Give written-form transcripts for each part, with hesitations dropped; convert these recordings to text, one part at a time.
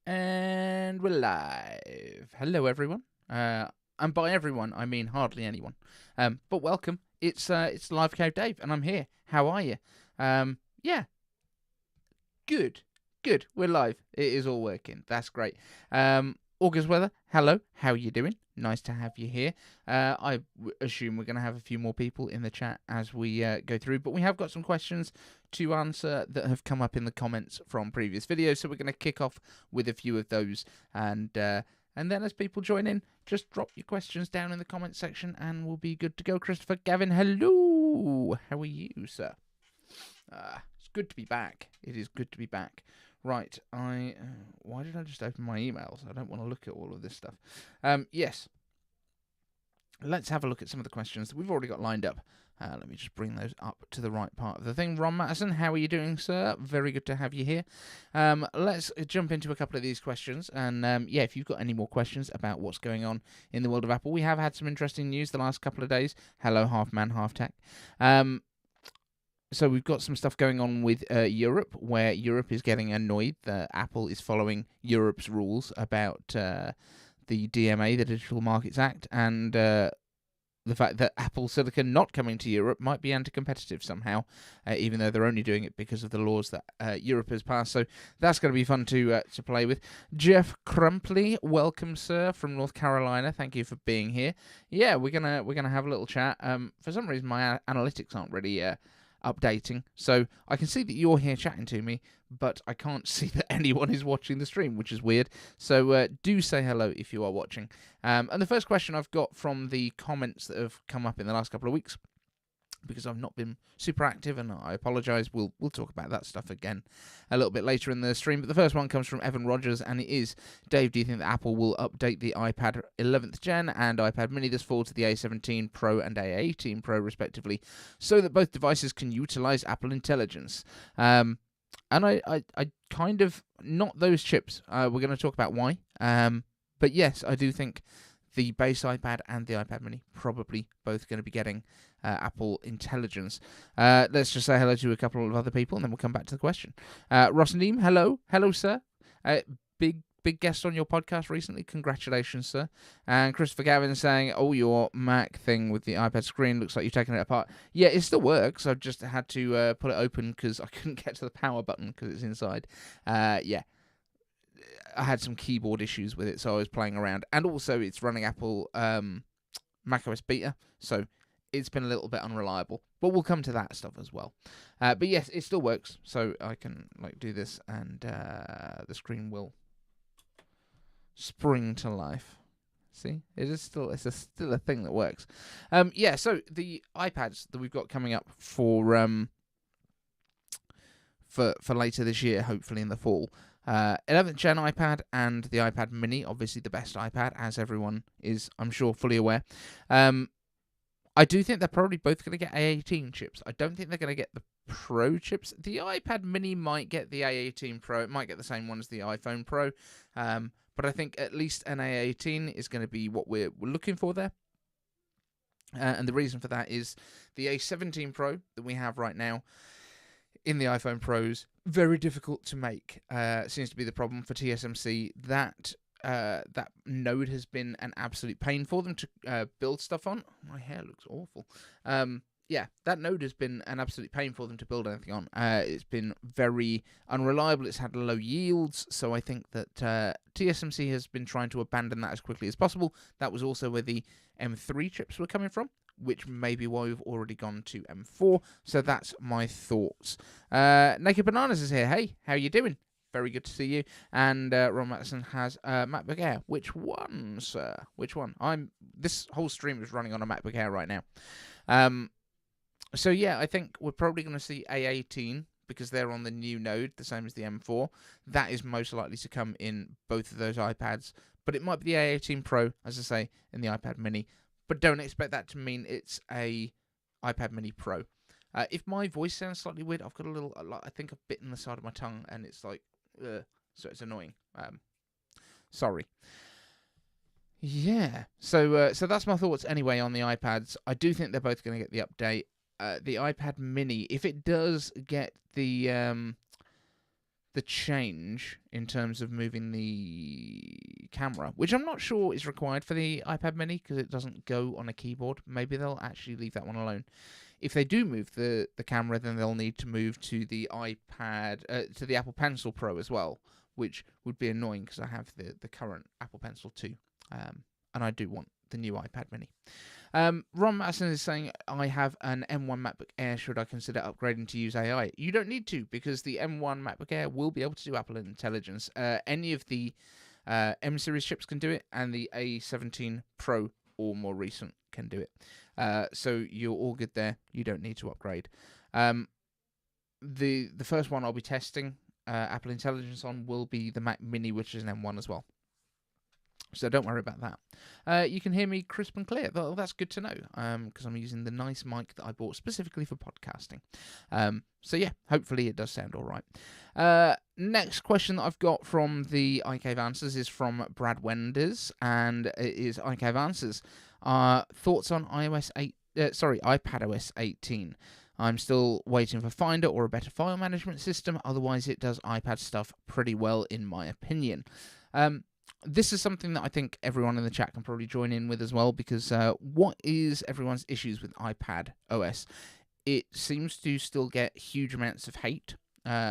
And we're live. Hello, everyone. And by everyone, I mean hardly anyone. But welcome. It's LiveCaveDave, and I'm here. How are you? Yeah, good, good. We're live. It is all working. That's great. August weather. Hello. How are you doing? Nice to have you here. I assume we're going to have a few more people in the chat as we go through, but we have got some questions to answer that have come up in the comments from previous videos, so we're going to kick off with a few of those, and then as people join in, just drop your questions down in the comments section, and we'll be good to go. Christopher Gavin, hello. How are you, sir? It's good to be back. It is good to be back. Right, why did I just open my emails? I don't want to look at all of this stuff. Yes. Let's have a look at some of the questions that we've already got lined up. Let me just bring those up to the right part of the thing. Ron Mattison, how are you doing, sir? Very good to have you here. Let's jump into a couple of these questions. And yeah, if you've got any more questions about what's going on in the world of Apple, we have had some interesting news the last couple of days. Hello, half man, half tech. So we've got some stuff going on with Europe, where Europe is getting annoyed that Apple is following Europe's rules about the DMA, the Digital Markets Act, and the fact that Apple Silicon not coming to Europe might be anti-competitive somehow, even though they're only doing it because of the laws that Europe has passed. So that's going to be fun to play with. Jeff Crumpley, welcome, sir, from North Carolina. Thank you for being here. Yeah, we're gonna have a little chat. For some reason, my analytics aren't really updating, so I can see that you're here chatting to me, but I can't see that anyone is watching the stream, which is weird. So do say hello if you are watching. And the first question I've got from the comments that have come up in the last couple of weeks, because I've not been super active, and I apologise. We'll talk about that stuff again a little bit later in the stream. But the first one comes from Evan Rogers, and it is, Dave, do you think that Apple will update the iPad 11th Gen and iPad Mini this fall to the A17 Pro and A18 Pro, respectively, so that both devices can utilise Apple Intelligence? And I kind of, not those chips. We're going to talk about why. But yes, I do think the base iPad and the iPad Mini probably both going to be getting Apple Intelligence. Let's just say hello to a couple of other people, and then we'll come back to the question. Ross Neem, hello, sir. Big guest on your podcast recently. Congratulations, sir. And Christopher Gavin saying, "Oh, your Mac thing with the iPad screen looks like you've taken it apart." Yeah, it still works. I've just had to pull it open because I couldn't get to the power button because it's inside. Yeah. I had some keyboard issues with it, so I was playing around. And also, it's running Apple macOS Beta, so it's been a little bit unreliable. But we'll come to that stuff as well. But yes, it still works, so I can do this, and the screen will spring to life. See, it's still a thing that works. Yeah, so the iPads that we've got coming up for later this year, hopefully in the fall. 11th Gen iPad and the iPad Mini, obviously the best iPad, as everyone is, I'm sure, fully aware. I do think they're probably both going to get A18 chips. I don't think they're going to get the Pro chips. The iPad Mini might get the A18 Pro. It might get the same one as the iPhone Pro. But I think at least an A18 is going to be what we're looking for there. And the reason for that is the A17 Pro that we have right now in the iPhone Pros, very difficult to make. Seems to be the problem for TSMC. That node has been an absolute pain for them to build stuff on. My hair looks awful. Yeah, that node has been an absolute pain for them to build anything on. It's been very unreliable. It's had low yields, so I think that TSMC has been trying to abandon that as quickly as possible. That was also where the M3 chips were coming from, which may be why we've already gone to M4. So that's my thoughts. Naked Bananas is here. Hey, how you doing? Very good to see you. And Ron Mattison has a MacBook Air. Which one, sir? Which one? This whole stream is running on a MacBook Air right now. So yeah, I think we're probably going to see A18 because they're on the new node, the same as the M4. That is most likely to come in both of those iPads. But it might be the A18 Pro, as I say, in the iPad Mini. But don't expect that to mean it's a iPad Mini Pro. If my voice sounds slightly weird, I've got a little, I think, a bit in the side of my tongue, and it's like, so it's annoying. Sorry. Yeah. So that's my thoughts anyway on the iPads. I do think they're both going to get the update. The iPad Mini, if it does get the the change in terms of moving the camera, which I'm not sure is required for the iPad mini because it doesn't go on a keyboard. Maybe they'll actually leave that one alone. If they do move the camera, then they'll need to move to the iPad, to the Apple Pencil Pro as well, which would be annoying because I have the current Apple Pencil 2, and I do want the new iPad mini. Ron Madison is saying, I have an M1 MacBook Air. Should I consider upgrading to use AI? You don't need to, because the M1 MacBook Air will be able to do Apple Intelligence. Any of the M series chips can do it, and the A17 Pro or more recent can do it. So you're all good there. You don't need to upgrade. The first one I'll be testing Apple Intelligence on will be the Mac Mini, which is an M1 as well. So don't worry about that. You can hear me crisp and clear. Well, that's good to know, because I'm using the nice mic that I bought specifically for podcasting. So yeah, hopefully it does sound all right. Next question that I've got from the iCave Answers is from Brad Wenders, and it is iCave Answers. Thoughts on iPadOS 18. I'm still waiting for Finder or a better file management system. Otherwise, it does iPad stuff pretty well, in my opinion. This is something that I think everyone in the chat can probably join in with as well, because what is everyone's issues with iPad OS? It seems to still get huge amounts of hate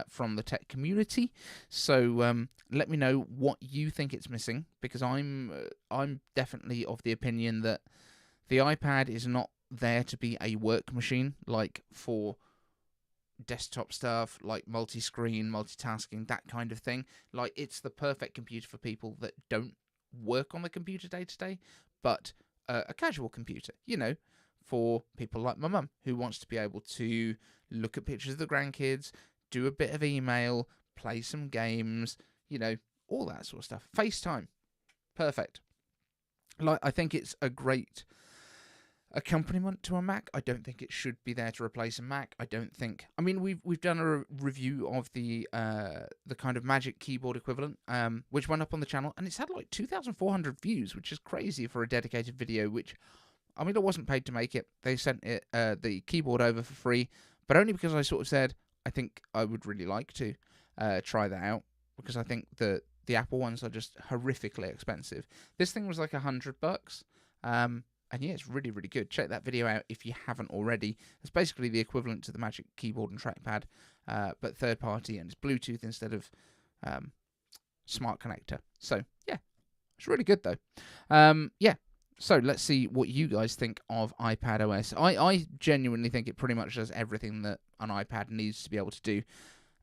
from the tech community. So let me know what you think it's missing, because I'm definitely of the opinion that the iPad is not there to be a work machine, like for desktop stuff, like multi-screen, multitasking, that kind of thing. Like, it's the perfect computer for people that don't work on the computer day to day, but a casual computer, for people like my mum, who wants to be able to look at pictures of the grandkids, do a bit of email, play some games, all that sort of stuff. FaceTime, perfect. Like, I think it's a great accompaniment to a Mac. I don't think it should be there to replace a Mac. We've done a review of the kind of Magic Keyboard equivalent, which went up on the channel, and it's had like 2,400 views, which is crazy for a dedicated video, which, I wasn't paid to make it. They sent it the keyboard over for free, but only because I sort of said I think I would really like to try that out, because I think the Apple ones are just horrifically expensive. This thing was like $100. And yeah, it's really, really good. Check that video out if you haven't already. It's basically the equivalent to the Magic Keyboard and Trackpad, but third party, and it's Bluetooth instead of smart connector. So yeah, it's really good though. Yeah, so let's see what you guys think of iPadOS. I genuinely think it pretty much does everything that an iPad needs to be able to do.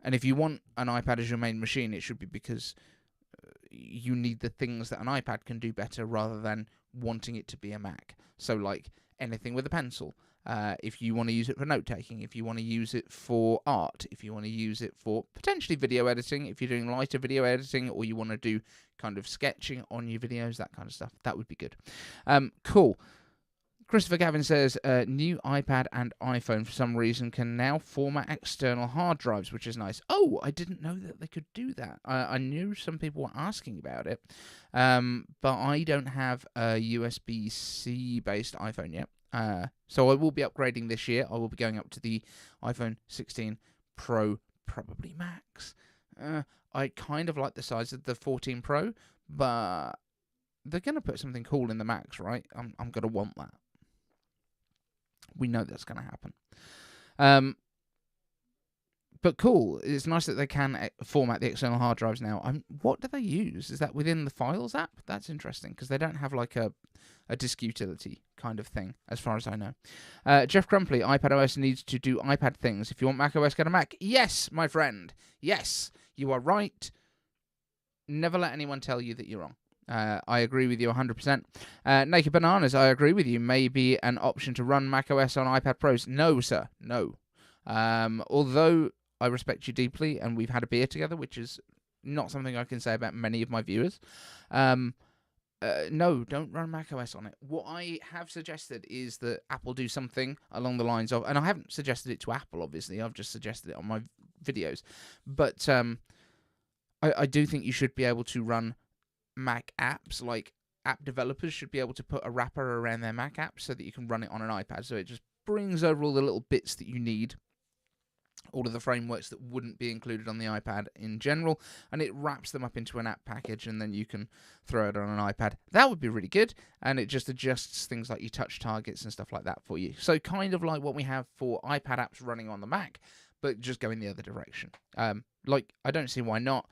And if you want an iPad as your main machine, it should be because you need the things that an iPad can do better, rather than wanting it to be a Mac. So like anything with a pencil, if you want to use it for note-taking, if you want to use it for art, if you want to use it for potentially video editing, if you're doing lighter video editing, or you want to do kind of sketching on your videos, that kind of stuff, that would be good. Cool. Christopher Gavin says, new iPad and iPhone for some reason can now format external hard drives, which is nice. Oh, I didn't know that they could do that. I knew some people were asking about it, but I don't have a USB-C based iPhone yet. So I will be upgrading this year. I will be going up to the iPhone 16 Pro, probably Max. I kind of like the size of the 14 Pro, but they're going to put something cool in the Max, right? I'm going to want that. We know that's going to happen. But cool. It's nice that they can format the external hard drives now. What do they use? Is that within the Files app? That's interesting, because they don't have like a disk utility kind of thing, as far as I know. Jeff Crumpley, iPadOS needs to do iPad things. If you want macOS, get a Mac. Yes, my friend. Yes, you are right. Never let anyone tell you that you're wrong. I agree with you 100%. Naked Bananas, I agree with you. Maybe an option to run macOS on iPad Pros. No, sir. No. Although I respect you deeply, and we've had a beer together, which is not something I can say about many of my viewers. No, don't run macOS on it. What I have suggested is that Apple do something along the lines of, and I haven't suggested it to Apple, obviously. I've just suggested it on my videos. But I do think you should be able to run Mac apps. Like, app developers should be able to put a wrapper around their Mac apps so that you can run it on an iPad. So it just brings over all the little bits that you need all of the frameworks that wouldn't be included on the iPad in general, and it wraps them up into an app package, and then you can throw it on an iPad. That would be really good, and it just adjusts things like your touch targets and stuff like that for you. So kind of like what we have for iPad apps running on the Mac, but just going the other direction. Like, I don't see why not.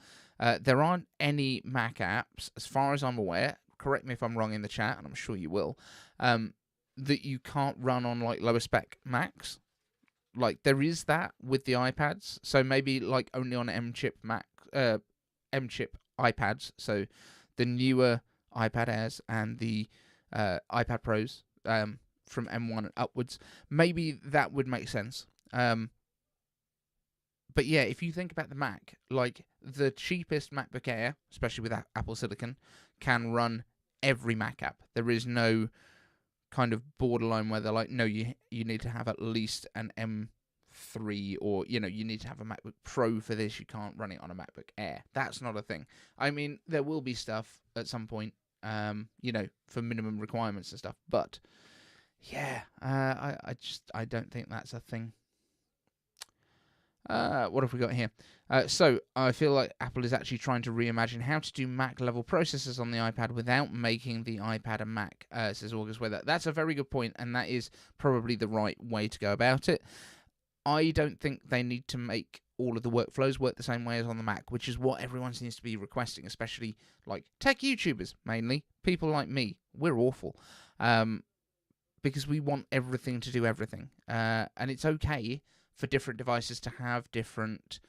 There aren't any Mac apps, as far as I'm aware, correct me if I'm wrong in the chat, and I'm sure you will, that you can't run on like lower spec Macs. Like, there is that with the iPads, so maybe like only on M-chip M-chip iPads, so the newer iPad Airs and the iPad Pros from M1 and upwards, maybe that would make sense. But yeah, if you think about the Mac, like the cheapest MacBook Air, especially with Apple Silicon, can run every Mac app. There is no kind of borderline where they're like, no, you need to have at least an M3, or you need to have a MacBook Pro for this. You can't run it on a MacBook Air. That's not a thing. I mean, there will be stuff at some point, for minimum requirements and stuff. But yeah, I don't think that's a thing. What have we got here? So I feel like Apple is actually trying to reimagine how to do Mac-level processors on the iPad without making the iPad a Mac, says August Weather. That's a very good point, and that is probably the right way to go about it. I don't think they need to make all of the workflows work the same way as on the Mac, which is what everyone seems to be requesting, especially like tech YouTubers, mainly. People like me. We're awful. Because we want everything to do everything. And it's okay for different devices to have different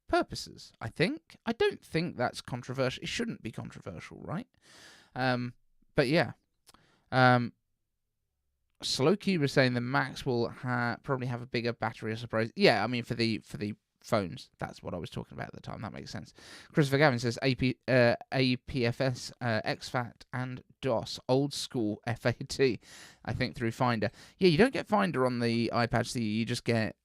purposes, I think. I don't think that's controversial. It shouldn't be controversial, right? But yeah. Slowcube is saying the Macs will probably have a bigger battery, I suppose. Yeah, I mean, for the phones, that's what I was talking about at the time. That makes sense. Christopher Gavin says APFS, XFAT, and DOS, old school FAT, I think, through Finder. Yeah, you don't get Finder on the iPad, so you just get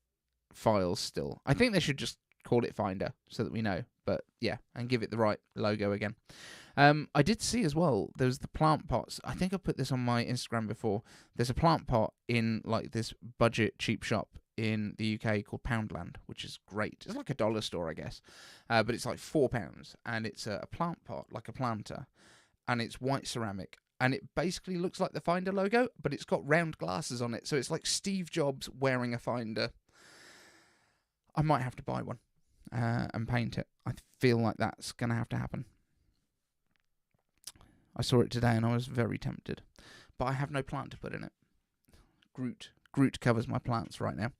files still. I think they should just call it Finder so that we know. But yeah, and give it the right logo again. I did see as well, there's the plant pots. I think I put this on my Instagram before. There's a plant pot in like this budget cheap shop in the UK called Poundland, which is great. It's like a dollar store, I guess. But it's like £4, and it's a plant pot, like a planter, and it's white ceramic. And it basically looks like the Finder logo, but it's got round glasses on it. So it's like Steve Jobs wearing a Finder. I might have to buy one and paint it. I feel like that's going to have to happen. I saw it today and I was very tempted. But I have no plant to put in it. Groot covers my plants right now.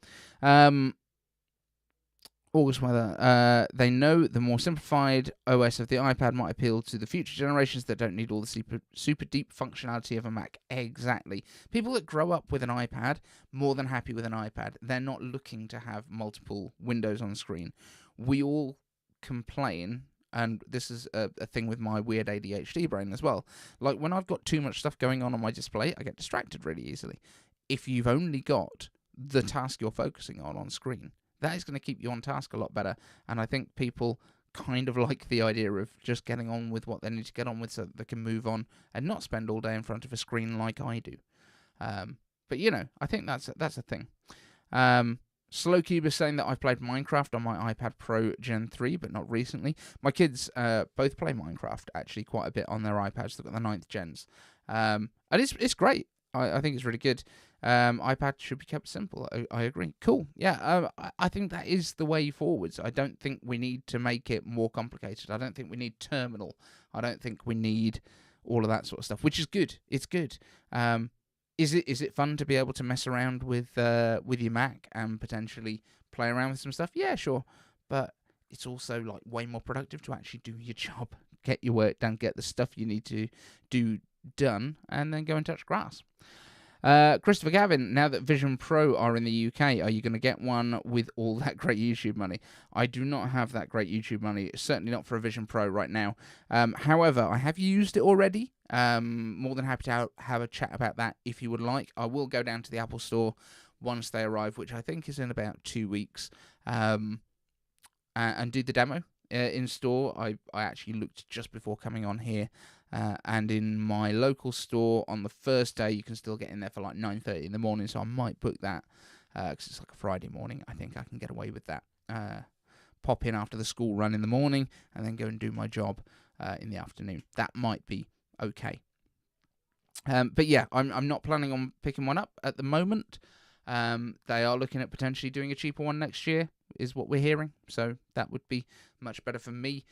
August Weather. They know the more simplified OS of the iPad might appeal to the future generations that don't need all the super deep functionality of a Mac. Exactly. People that grow up with an iPad, more than happy with an iPad. They're not looking to have multiple windows on screen. We all complain, and this is a thing with my weird ADHD brain as well. Like, when I've got too much stuff going on my display, I get distracted really easily. If you've only got the task you're focusing on screen, that is going to keep you on task a lot better. And I think people kind of like the idea of just getting on with what they need to get on with so that they can move on and not spend all day in front of a screen like I do. But, I think that's a thing. Slowcube is saying that I've played Minecraft on my iPad Pro Gen 3, but not recently. My kids both play Minecraft, actually, quite a bit on their iPads. They've got the 9th gens. And it's great. I think it's really good. iPad should be kept simple. I agree. Cool. Yeah, I think that is the way forwards. I don't think we need to make it more complicated. I don't think we need terminal. I don't think we need all of that sort of stuff, which is good. It's good. Is it fun to be able to mess around with your Mac and potentially play around with some stuff? Yeah, sure. But it's also like way more productive to actually do your job, get your work done, get the stuff you need to do done, and then go and touch grass. Christopher Gavin, now that Vision Pro are in the UK, are you going to get one with all that great YouTube money? I do not have that great YouTube money, certainly not for a Vision Pro right now. However, I have used it already. More than happy to have a chat about that if you would like. I will go down to the Apple Store once they arrive, which I think is in about 2 weeks, and do the demo in store. I actually looked just before coming on here. And in my local store on the first day, you can still get in there for like 9:30 in the morning, so I might book that because it's like a Friday morning. I think I can get away with that. Pop in after the school run in the morning, and then go and do my job in the afternoon. That might be okay. But yeah, I'm not planning on picking one up at the moment. They are looking at potentially doing a cheaper one next year, is what we're hearing. So that would be much better for me.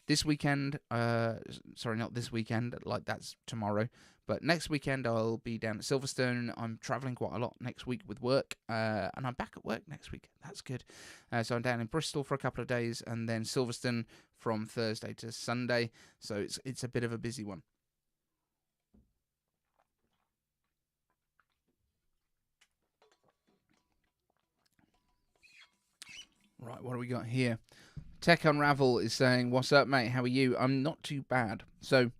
This weekend, sorry, not this weekend, like that's tomorrow, but next weekend I'll be down at Silverstone. I'm travelling quite a lot next week with work, and I'm back at work next week. That's good. So I'm down in Bristol for a couple of days, and then Silverstone from Thursday to Sunday. So it's a bit of a busy one. Right, what do we got here? Tech Unravel is saying, "What's up, mate? How are you?" I'm not too bad. So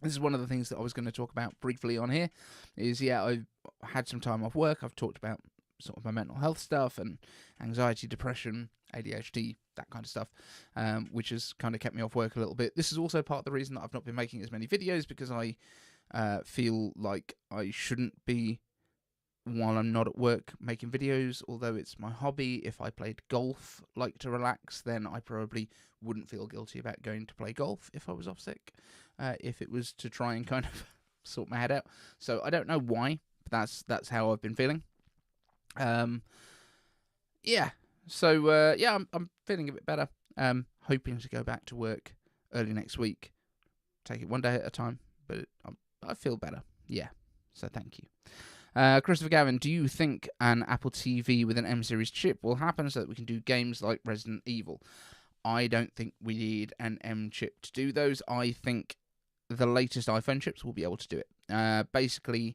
this is one of the things that I was going to talk about briefly on here. Is I've had some time off work. I've talked about sort of my mental health stuff and anxiety, depression, ADHD, that kind of stuff, which has kind of kept me off work a little bit. This is also part of the reason that I've not been making as many videos, because I feel like I shouldn't be, while I'm not at work, making videos, although it's my hobby. If I played golf, like to relax, then I probably wouldn't feel guilty about going to play golf if I was off sick, if it was to try and kind of sort my head out. So I don't know why, but that's how I've been feeling. Yeah. So I'm feeling a bit better. Hoping to go back to work early next week. Take it one day at a time, but I feel better. Yeah. So thank you. Christopher Gavin, do you think an Apple TV with an M series chip will happen so that we can do games like Resident Evil? I don't think we need an M chip to do those. I think the latest iPhone chips will be able to do it. Basically,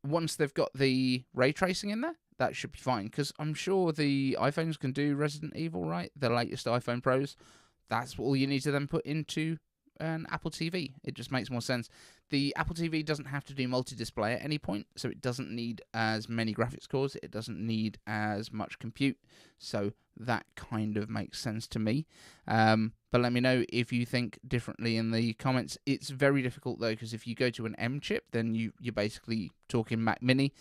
once they've got the ray tracing in there, that should be fine, because I'm sure the iPhones can do Resident Evil, right? The latest iPhone Pros. That's all you need to then put into an Apple TV. It just makes more sense. The Apple TV doesn't have to do multi-display at any point, so it doesn't need as many graphics cores. It doesn't need as much compute, so that kind of makes sense to me. But let me know if you think differently in the comments. It's very difficult, though, because if you go to an M chip, then you're basically talking Mac Mini.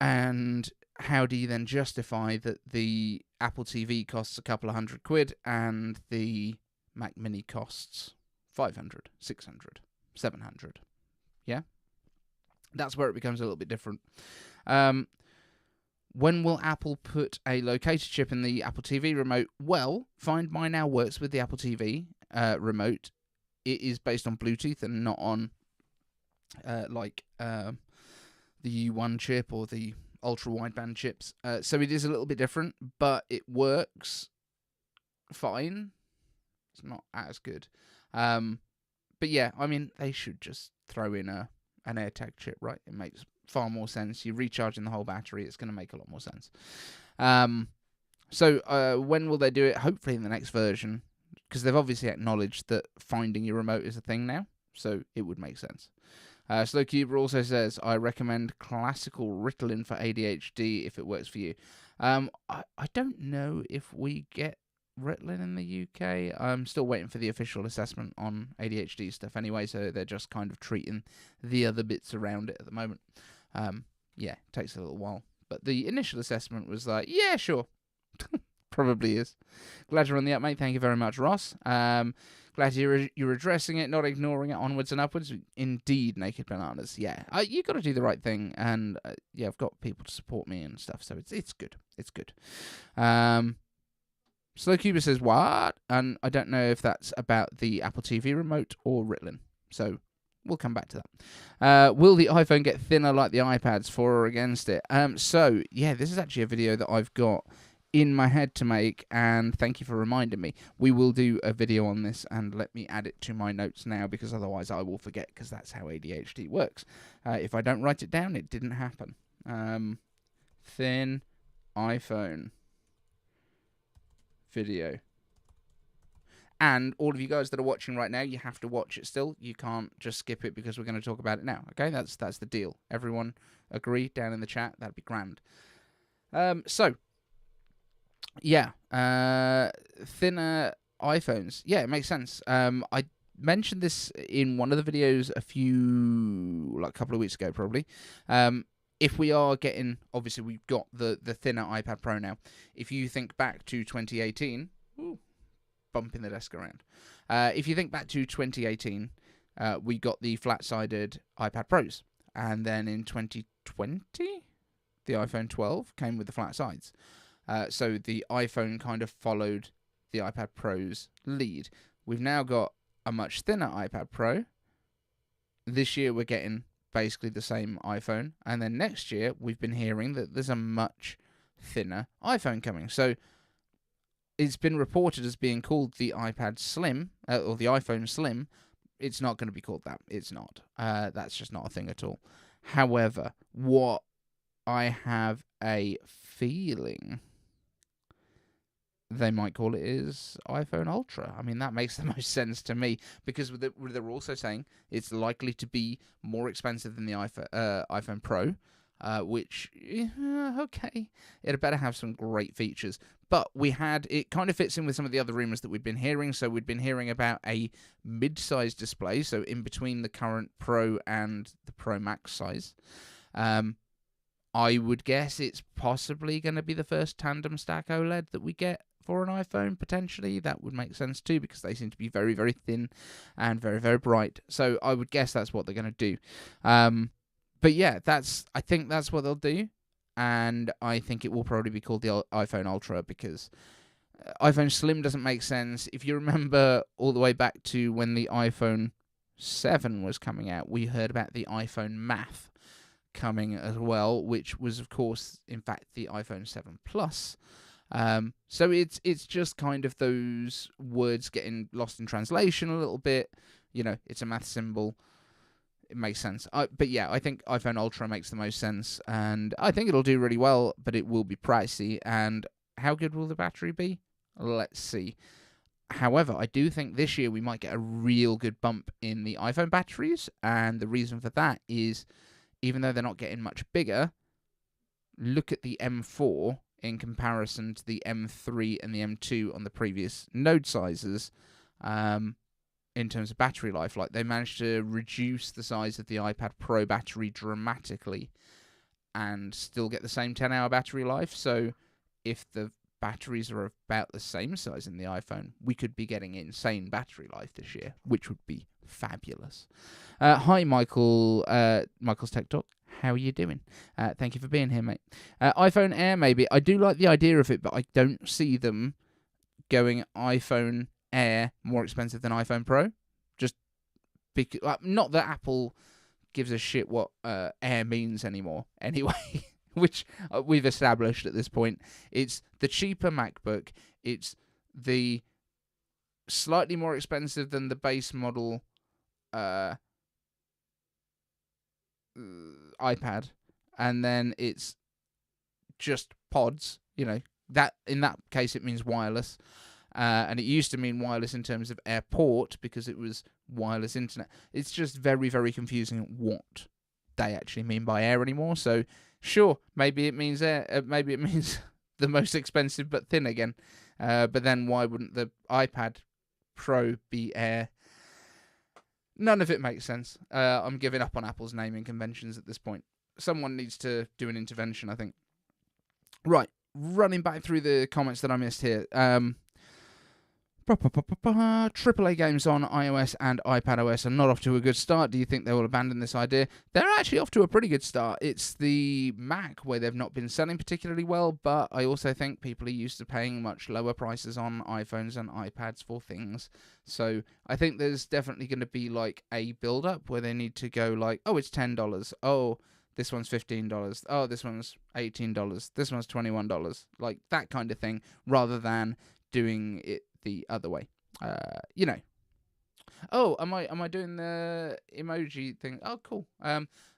And how do you then justify that the Apple TV costs a couple of £100 and the Mac Mini costs 500, 600, 700? Yeah? That's where it becomes a little bit different. When will Apple put a locator chip in the Apple TV remote? Well, Find My now works with the Apple TV remote. It is based on Bluetooth and not on the U1 chip or the ultra-wideband chips. So it is a little bit different, but it works fine. It's not as good. But yeah, I mean, they should just throw in an AirTag chip, right? It makes far more sense. You're recharging the whole battery. It's going to make a lot more sense. So when will they do it? Hopefully in the next version, because they've obviously acknowledged that finding your remote is a thing now. So it would make sense. Slowcuber also says, I recommend classical Ritalin for ADHD if it works for you. I don't know if we get Ritalin in the UK. I'm still waiting for the official assessment on ADHD stuff anyway, so they're just kind of treating the other bits around it at the moment. Yeah, it takes a little while. But the initial assessment was like, yeah, sure. Probably is. Glad you're on the up, mate. Thank you very much, Ross. Glad you're addressing it, not ignoring it, onwards and upwards. Indeed, Naked Bananas. Yeah, you got to do the right thing, and yeah, I've got people to support me and stuff, so it's good. It's good. Slowcuber says, what? And I don't know if that's about the Apple TV remote or Ritalin, so we'll come back to that. Will the iPhone get thinner like the iPads, for or against it? So, yeah, this is actually a video that I've got in my head to make, and thank you for reminding me. We will do a video on this, and let me add it to my notes now, because otherwise I will forget, because that's how ADHD works. If I don't write it down, it didn't happen. Thin iPhone video. And all of you guys that are watching right now, you have to watch it still. You can't just skip it because we're going to talk about it now. Okay, that's the deal. Everyone agree down in the chat? That'd be grand. So, yeah, thinner iPhones. Yeah, it makes sense. I mentioned this in one of the videos a couple of weeks ago, probably. if we are getting, obviously we've got the thinner iPad Pro now. If you think back to 2018, bumping the desk around. If you think back to 2018, we got the flat-sided iPad Pros. And then in 2020, the iPhone 12 came with the flat sides. So the iPhone kind of followed the iPad Pro's lead. We've now got a much thinner iPad Pro. This year we're getting basically the same iPhone. And then next year we've been hearing that there's a much thinner iPhone coming. So it's been reported as being called the iPad Slim, or the iPhone Slim. It's not going to be called that. It's not. That's just not a thing at all. However, what I have a feeling they might call it is iPhone Ultra. I mean, that makes the most sense to me, because they're also saying it's likely to be more expensive than the iPhone Pro, which, okay, it better have some great features. But it kind of fits in with some of the other rumors that we've been hearing. So we'd been hearing about a mid-size display, so in between the current Pro and the Pro Max size. I would guess it's possibly going to be the first tandem stack OLED that we get for an iPhone, potentially. That would make sense too, because they seem to be very, very thin and very, very bright. So I would guess that's what they're going to do. But yeah, I think that's what they'll do. And I think it will probably be called the iPhone Ultra, because iPhone Slim doesn't make sense. If you remember all the way back to when the iPhone 7 was coming out, we heard about the iPhone Math coming as well, which was, of course, in fact, the iPhone 7 Plus. So it's just kind of those words getting lost in translation a little bit. It's a math symbol. It makes sense. But yeah, I think iPhone Ultra makes the most sense, and I think it'll do really well, but it will be pricey. And how good will the battery be? Let's see. However, I do think this year we might get a real good bump in the iPhone batteries, and the reason for that is, even though they're not getting much bigger, look at the M4 in comparison to the M3 and the M2 on the previous node sizes. In terms of battery life, like, they managed to reduce the size of the iPad Pro battery dramatically and still get the same 10-hour battery life. So if the batteries are about the same size in the iPhone, we could be getting insane battery life this year, which would be fabulous. Hi, Michael. Michael's Tech Talk. How are you doing? Thank you for being here, mate. iPhone Air, maybe. I do like the idea of it, but I don't see them going iPhone Air more expensive than iPhone Pro. Just because, not that Apple gives a shit what Air means anymore. Anyway, which we've established at this point. It's the cheaper MacBook. It's the slightly more expensive than the base model iPad, and then it's just pods. That in that case it means wireless. And it used to mean wireless in terms of AirPort, because it was wireless internet. It's just very, very confusing what they actually mean by Air anymore. So, sure, maybe it means Air. Maybe it means the most expensive but thin again. But then why wouldn't the iPad Pro be Air? None of it makes sense. I'm giving up on Apple's naming conventions at this point. Someone needs to do an intervention, I think. Right, running back through the comments that I missed here. AAA games on iOS and iPadOS are not off to a good start. Do you think they will abandon this idea? They're actually off to a pretty good start. It's the Mac where they've not been selling particularly well, but I also think people are used to paying much lower prices on iPhones and iPads for things. So I think there's definitely going to be like a build-up where they need to go like, oh, it's $10. Oh, this one's $15. Oh, this one's $18. This one's $21. Like that kind of thing, rather than doing it the other way. Oh, am I doing the emoji thing? Oh, cool.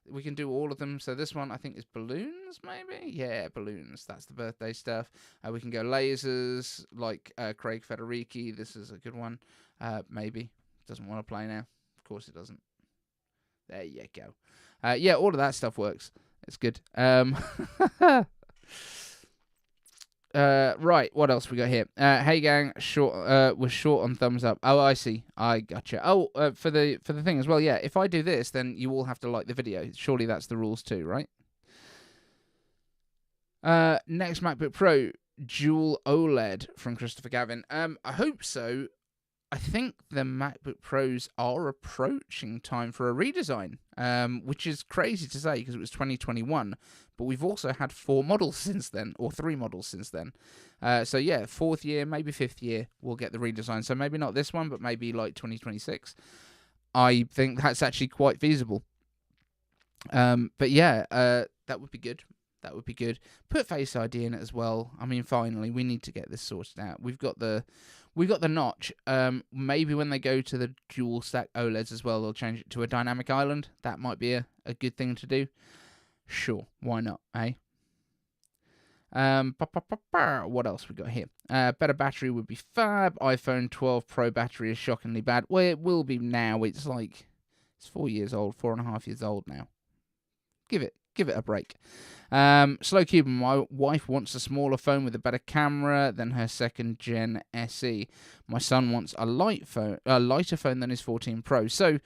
We can do all of them. So this one I think is balloons, maybe? Yeah, balloons. That's the birthday stuff. We can go lasers, like Craig Federici. This is a good one. Maybe. Doesn't want to play now. Of course it doesn't. There you go. Yeah, all of that stuff works. It's good. Right, what else we got here? Hey gang, was short on thumbs up. Oh, I see. I gotcha. Oh, for the thing as well. Yeah, if I do this, then you all have to like the video. Surely that's the rules too, right? Next MacBook Pro, dual OLED from Christopher Gavin. I hope so. I think the MacBook Pros are approaching time for a redesign, which is crazy to say because it was 2021, but we've also had 4 models since then, or 3 models since then. So yeah, 4th year, maybe 5th year, we'll get the redesign. So maybe not this one, but maybe like 2026. I think that's actually quite feasible. But yeah, that would be good. That would be good. Put Face ID in it as well. I mean, finally, we need to get this sorted out. We've got the notch. Maybe when they go to the dual stack OLEDs as well, they'll change it to a dynamic island. That might be a good thing to do. Sure, why not, eh? What else we got here? Better battery would be fab. iPhone 12 Pro battery is shockingly bad. Well, it will be now. It's 4 years old, 4.5 years old now. Give it a break. Slow Cube, my wife wants a smaller phone with a better camera than her 2nd gen SE. My son wants a lighter phone than his 14 Pro. So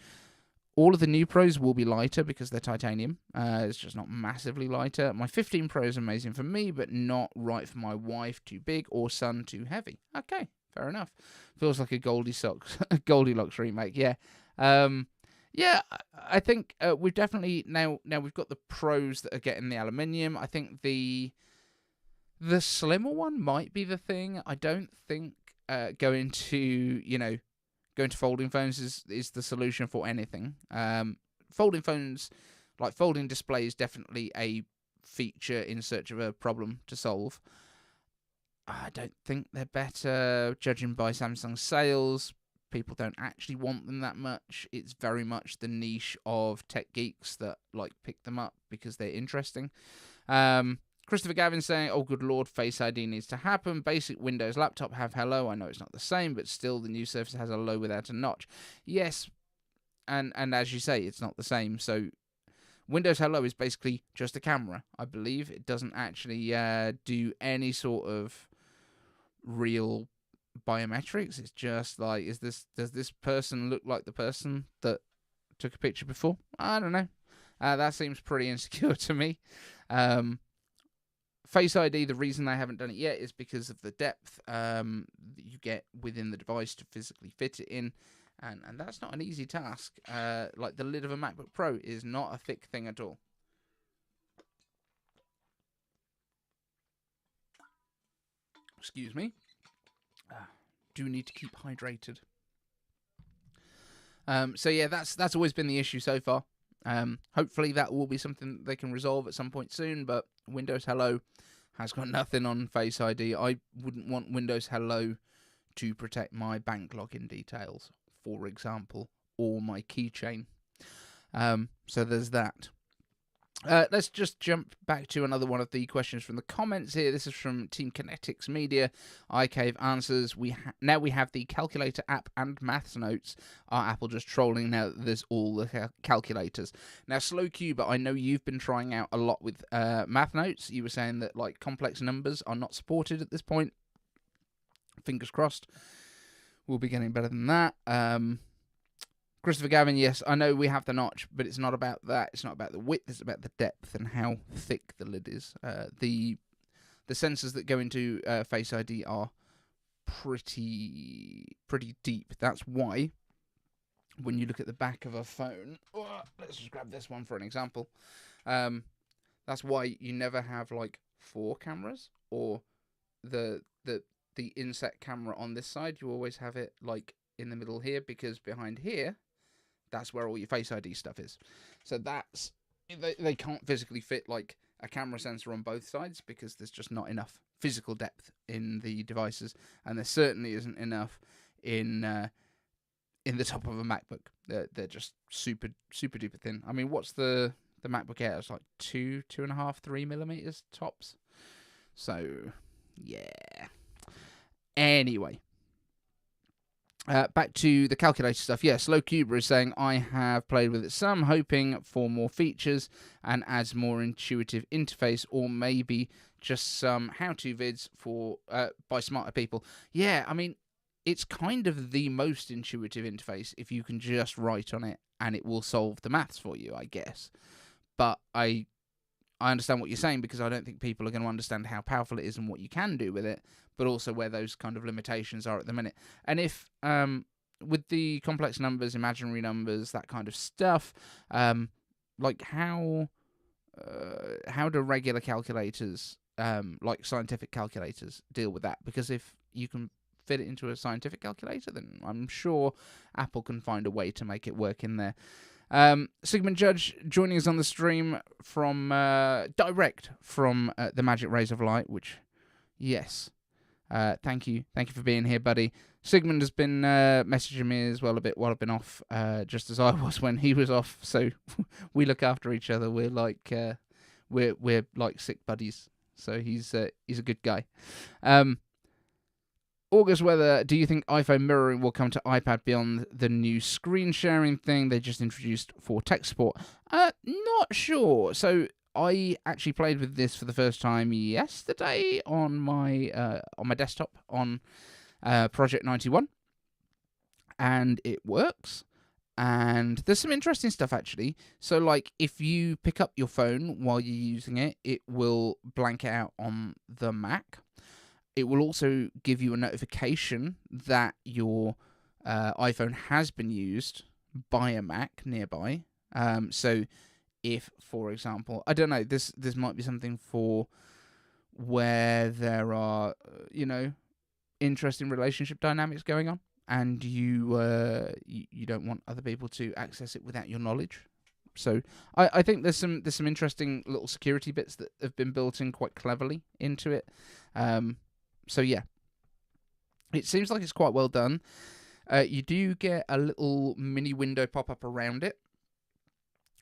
all of the new Pros will be lighter because they're titanium. It's just not massively lighter. My 15 Pro is amazing for me, but not right for my wife. Too big, or son too heavy. Okay, fair enough. Feels like a Goldilocks remake. Yeah. Yeah, I think we've definitely now we've got the Pros that are getting the aluminium. I think the slimmer one might be the thing. I don't think going to folding phones is the solution for anything. Folding phones, like folding display, is definitely a feature in search of a problem to solve. I don't think they're better, judging by Samsung's sales. People don't actually want them that much. It's very much the niche of tech geeks that pick them up because they're interesting. Christopher Gavin saying, "Oh, good lord, Face ID needs to happen. Basic Windows laptop have hello. I know it's not the same, but still, the new Surface has a low without a notch." Yes, and as you say, it's not the same. So Windows Hello is basically just a camera, I believe. It doesn't actually do any sort of real biometrics. It's just does this person look like the person that took a picture before? I don't know. That seems pretty insecure to me. Face ID, the reason they haven't done it yet is because of the depth that you get within the device to physically fit it in, and that's not an easy task. Like the lid of a MacBook Pro is not a thick thing at all. Excuse me. Do need to keep hydrated. So yeah, that's always been the issue so far. Hopefully that will be something that they can resolve at some point soon, but Windows Hello has got nothing on Face ID. I wouldn't want Windows Hello to protect my bank login details, for example, or my keychain. So there's that. Let's just jump back to another one of the questions from the comments here. This is from Team Kinetics Media. iCave answers, now we have the calculator app and maths notes. Are Apple just trolling now that there's all the calculators? Now, Slowcuber, I know you've been trying out a lot with math notes. You were saying that complex numbers are not supported at this point. Fingers crossed. We'll be getting better than that. Christopher Gavin, yes, I know we have the notch, but it's not about that. It's not about the width. It's about the depth and how thick the lid is. The sensors that go into Face ID are pretty deep. That's why when you look at the back of a phone, let's just grab this one for an example. That's why you never have 4 cameras or the inset camera on this side. You always have it in the middle here, because behind here, that's where all your Face ID stuff is. So that's they can't physically fit a camera sensor on both sides because there's just not enough physical depth in the devices, and there certainly isn't enough in the top of a MacBook. They're just super duper thin. I mean, what's the MacBook Air? It's 2.5, 3 millimeters tops. So yeah. Anyway. Back to the calculator stuff. Yeah, Slowcuber is saying, I have played with it some, hoping for more features and adds more intuitive interface, or maybe just some how-to vids by smarter people. Yeah, I mean, it's kind of the most intuitive interface if you can just write on it and it will solve the maths for you, I guess. But I I understand what you're saying, because I don't think people are going to understand how powerful it is and what you can do with it, but also where those kind of limitations are at the minute. And if with the complex numbers, imaginary numbers, that kind of stuff, like how do regular calculators, like scientific calculators, deal with that? Because if you can fit it into a scientific calculator, then I'm sure Apple can find a way to make it work in there. Sigmund Judge joining us on the stream from direct from the Magic Rays of Light, which, yes, thank you for being here, buddy. Sigmund has been messaging me as well a bit while I've been off, just as I was when he was off. So we look after each other. We're like we're like sick buddies. So he's a good guy. August Weather, do you think iPhone mirroring will come to iPad beyond the new screen sharing thing they just introduced for tech support? Not sure. So I actually played with this for the first time yesterday on my desktop on Project 91, and it works. And there's some interesting stuff, actually. So, like, if you pick up your phone while you're using it, it will blank it out on the Mac. It will also give you a notification that your iPhone has been used by a Mac nearby. So if, for example, I don't know, this might be something for where there are, interesting relationship dynamics going on, and you don't want other people to access it without your knowledge. So I think there's some interesting little security bits that have been built in quite cleverly into it. So yeah, it seems like it's quite well done. You do get a little mini window pop up around it,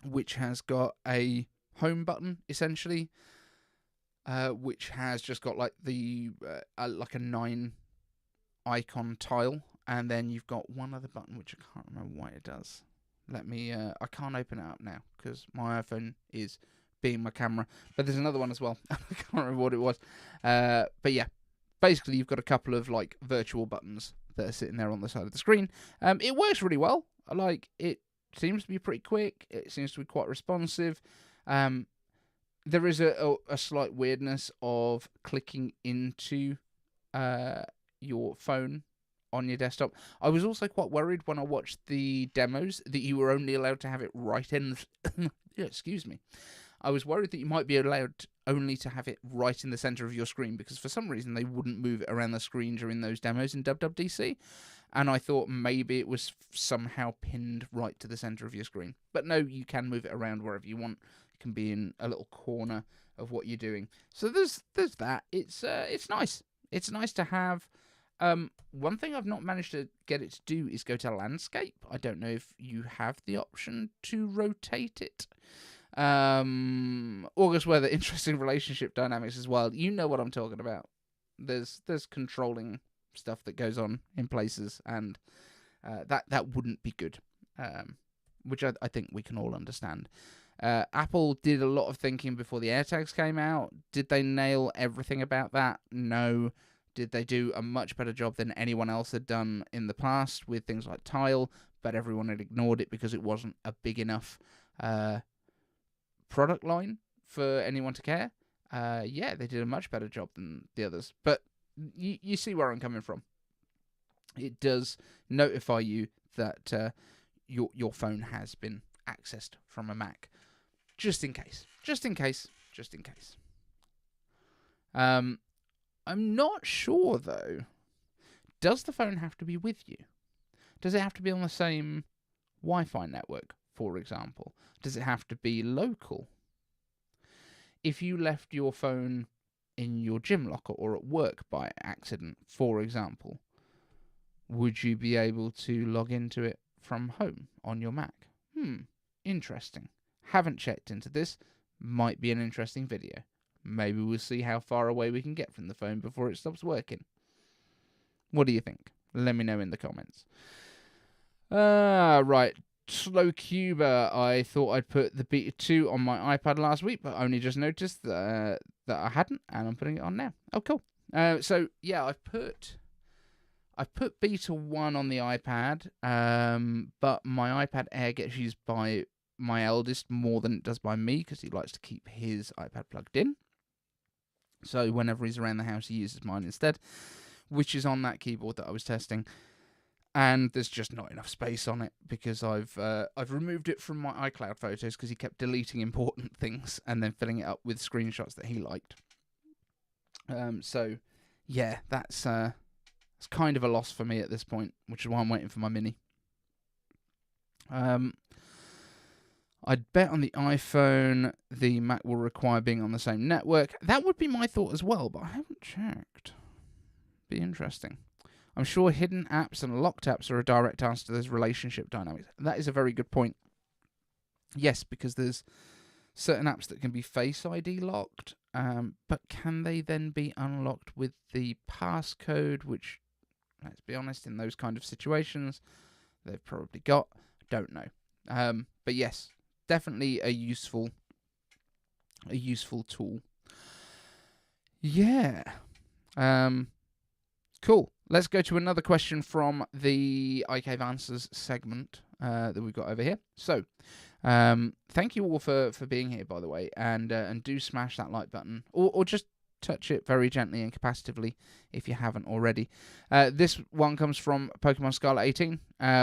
which has got a home button essentially, which has just got like the like a 9 icon tile, and then you've got one other button which I can't remember what it does. Let me. I can't open it up now because my iPhone is being my camera, but there's another one as well. I can't remember what it was. But yeah. Basically, you've got a couple of like virtual buttons that are sitting there on the side of the screen. It works really well. Like, it seems to be pretty quick. It seems to be quite responsive. There is a slight weirdness of clicking into your phone on your desktop. I was also quite worried when I watched the demos that you were only allowed to have it right in. Excuse me. I was worried that you might be allowed only to have it right in the center of your screen, because for some reason they wouldn't move it around the screen during those demos in WWDC, and I thought maybe it was somehow pinned right to the center of your screen. But no, you can move it around wherever you want. It can be in a little corner of what you're doing. So there's that. It's nice. It's nice to have. One thing I've not managed to get it to do is go to landscape. I don't know if you have the option to rotate it. August Weather, interesting relationship dynamics as well. You know what I'm talking about. There's controlling stuff that goes on in places, and that wouldn't be good, which I think we can all understand. Apple did a lot of thinking before the AirTags came out. Did they nail everything about that? No. Did they do a much better job than anyone else had done in the past with things like Tile, but everyone had ignored it because it wasn't a big enough product line for anyone to care? Yeah, they did a much better job than the others. But you see where I'm coming from. It does notify you that your phone has been accessed from a Mac. Just in case. I'm not sure, though. Does the phone have to be with you? Does it have to be on the same Wi-Fi network, for example? Does it have to be local? If you left your phone in your gym locker or at work by accident, for example, would you be able to log into it from home on your Mac? Interesting. Haven't checked into this. Might be an interesting video. Maybe we'll see how far away we can get from the phone before it stops working. What do you think? Let me know in the comments. Right. Slow Cuba. I thought I'd put the Beta 2 on my iPad last week, but only just noticed that I hadn't, and I'm putting it on now. Oh, cool. So yeah, I've put Beta 1 on the iPad, but my iPad Air gets used by my eldest more than it does by me, because he likes to keep his iPad plugged in. So whenever he's around the house, he uses mine instead, which is on that keyboard that I was testing. And there's just not enough space on it, because I've removed it from my iCloud photos, because he kept deleting important things and then filling it up with screenshots that he liked. So yeah, that's kind of a loss for me at this point, which is why I'm waiting for my Mini. I'd bet on the iPhone the Mac will require being on the same network. That would be my thought as well, but I haven't checked. Be interesting. I'm sure hidden apps and locked apps are a direct answer to those relationship dynamics. That is a very good point. Yes, because there's certain apps that can be Face ID locked, but can they then be unlocked with the passcode, which, let's be honest, in those kind of situations, they've probably got. Don't know. But yes, definitely a useful tool. Yeah. Cool. Let's go to another question from the iCave Answers segment that we've got over here. So, thank you all for being here, by the way, and do smash that like button, or just touch it very gently and capacitively if you haven't already. This one comes from Pokemon Scarlet 18,